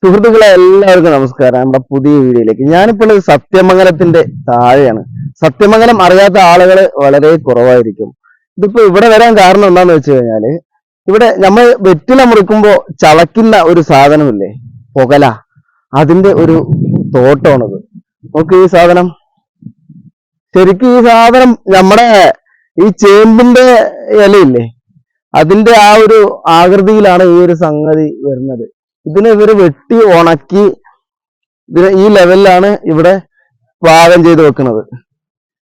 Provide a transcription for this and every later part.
സുഹൃത്തുക്കളെ എല്ലാവർക്കും നമസ്കാരം. നമ്മുടെ പുതിയ വീഡിയോയിലേക്ക് ഞാനിപ്പോൾ സത്യമംഗലത്തിന്റെ താഴെയാണ്. സത്യമംഗലം അറിയാത്ത ആളുകൾ വളരെ കുറവായിരിക്കും. ഇതിപ്പോ ഇവിടെ വരാൻ കാരണം എന്താന്ന് വെച്ച് കഴിഞ്ഞാല്, ഇവിടെ നമ്മൾ വെറ്റില മുറിക്കുമ്പോ ചവയ്ക്കുന്ന ഒരു സാധനമില്ലേ, പുകല, അതിന്റെ ഒരു തോട്ടമാണിത്. നോക്ക് ഈ സാധനം. ശരിക്കും ഈ സാധനം നമ്മുടെ ഈ ചേമ്പിന്റെ ഇലയില്ലേ, അതിന്റെ ആ ഒരു ആകൃതിയിലാണ് ഈ ഒരു സംഗതി വരുന്നത്. ഇതിനെ ഇവര് വെട്ടി ഉണക്കി ഈ ലെവലിലാണ് ഇവിടെ പാകം ചെയ്ത് വെക്കുന്നത്.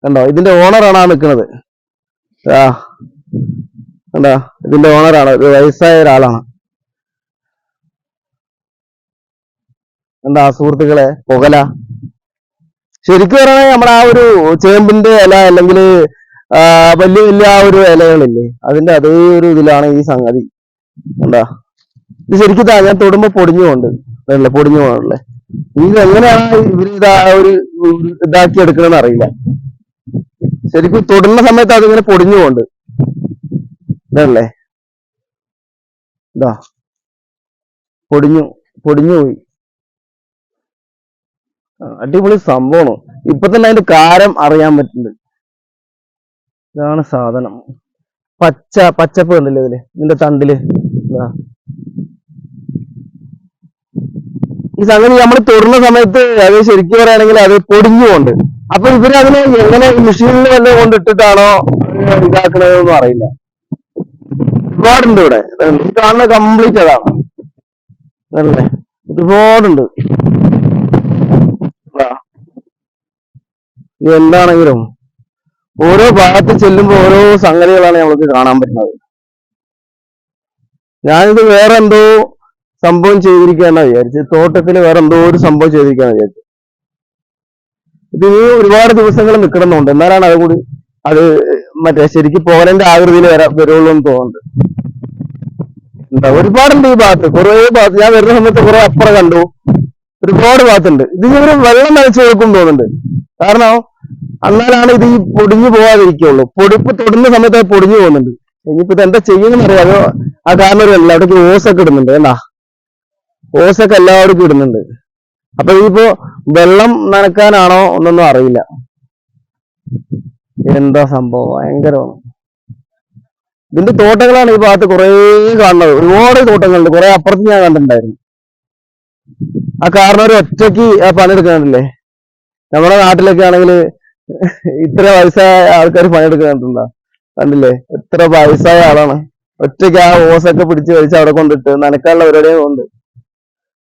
കണ്ടോ, ഇതിന്റെ ഓണറാണ് ആ നിൽക്കുന്നത്. കണ്ടോ, ഇതിന്റെ ഓണറാണ്, ഒരു വയസ്സായ ഒരാളാണ്. എന്താ സുഹൃത്തുക്കളെ, പുകല ശരിക്കും പറഞ്ഞാൽ നമ്മുടെ ആ ഒരു ചേമ്പിന്റെ ഇല അല്ലെങ്കിൽ വലിയ വലിയ ആ ഒരു ഇലകളില്ലേ, അതിന്റെ അതേ ഒരു ഇതിലാണ് ഈ സംഗതി. എന്താ ഇത് ശരിക്കും ഞാൻ തൊടുമ്പോ പൊടിഞ്ഞു പോകണല്ലേ. ഇത് എങ്ങനെയാണ് ഇവര് ഇതാക്കി എടുക്കണമെന്ന് അറിയില്ല. ശരിക്കും തൊടുന്ന സമയത്ത് അതിങ്ങനെ പൊടിഞ്ഞു പോണ്ട് ഇതല്ലേ. ഇതാ പൊടിഞ്ഞു പോയി. അടിപൊളി സംഭവമാണ്. ഇപ്പൊ തന്നെ അതിന്റെ കാരം അറിയാൻ പറ്റുന്നുണ്ട്. ഇതാണ് സാധനം. പച്ചപ്പ് കണ്ടില്ലേ ഇതില്, ഇതിന്റെ തണ്ടില്. ഈ സംഗതി നമ്മൾ തൊടുന്ന സമയത്ത് അത് ശരിക്കും പറയുകയാണെങ്കിൽ അത് പൊടിഞ്ഞു പോണ്ട്. അപ്പൊ ഇവര് അതിനെ എങ്ങനെ മെഷീനിൽ വല്ല കൊണ്ടിട്ടിട്ടാണോ ഇതാക്കണതെന്നൊന്നും അറിയില്ല. ഒരുപാടുണ്ട് ഇവിടെ. ഈ കാണുന്ന കംപ്ലീറ്റ് അതാണ് അല്ലേ, ഒരുപാടുണ്ട്. എന്താണെങ്കിലും ഓരോ ഭാഗത്ത് ചെല്ലുമ്പോ ഓരോ സംഗതികളാണ് നമുക്ക് കാണാൻ പറ്റുന്നത്. ഞാനിത് വേറെ എന്തോ സംഭവം ചെയ്തിരിക്കാന്നാ വിചാരിച്ചു. തോട്ടത്തിൽ വേറെ എന്തോ ഒരു സംഭവം ചെയ്തിരിക്കാന്ന് വിചാരിച്ചു. ഇത് ഒരുപാട് ദിവസങ്ങൾ നിൽക്കണമെന്നുണ്ട്, എന്നാലാണ് അത് മറ്റേ ശരിക്കും പോലന്റെ ആകൃതിയിൽ വരുള്ളൂ എന്ന് തോന്നുന്നുണ്ട്. എന്താ ഒരുപാടുണ്ട് ഈ ഭാഗത്ത്, കുറെ ഭാഗത്ത്. ഞാൻ വരുന്ന സമയത്ത് കുറെ അപ്പുറം കണ്ടു, ഒരുപാട് ഭാഗത്തുണ്ട്. ഇത് ഇവര് വെള്ളം നനച്ചു കൊടുക്കും തോന്നുന്നുണ്ട്. കാരണം എന്നാലാണ് ഇത് ഈ പൊടിഞ്ഞു പോകാതിരിക്കുള്ളൂ. പൊടിപ്പ് തൊടുന്ന സമയത്ത് അത് പൊടിഞ്ഞു പോകുന്നുണ്ട്. ഇനിയിപ്പോ ഇത് എന്താ ചെയ്യുമെന്ന് അറിയാമോ? ആ കാരണം ഒരു അവിടേക്ക് ഓസൊക്കെ ഇടുന്നുണ്ട്. എന്താ ഓസൊക്കെ എല്ലാവർക്കും ഇടുന്നുണ്ട്. അപ്പൊ ഇതിപ്പോ വെള്ളം നനക്കാനാണോ ഒന്നൊന്നും അറിയില്ല. എന്താ സംഭവം, ഭയങ്കരമാണ്. ഇതിന്റെ തോട്ടങ്ങളാണ് ഈ ഭാഗത്ത് കുറെ കാണുന്നത്. ഒരുപാട് തോട്ടങ്ങളുണ്ട്. കുറെ അപ്പുറത്ത് ഞാൻ കണ്ടിട്ടുണ്ടായിരുന്നു. ആ കാരണം ഒരു ഒറ്റയ്ക്ക് പണിയെടുക്കാനില്ലേ. നമ്മുടെ നാട്ടിലൊക്കെ ആണെങ്കിൽ ഇത്ര വയസ്സായ ആൾക്കാർ പണിയെടുക്കുന്നുണ്ടോ? കണ്ടില്ലേ, എത്ര വയസ്സായ ആളാണ് ഒറ്റയ്ക്ക് ആ ഓസൊക്കെ പിടിച്ച് വലിച്ച് അവിടെ കൊണ്ടിട്ട് നനക്കാനുള്ള പരിപാടിയും ഉണ്ട്.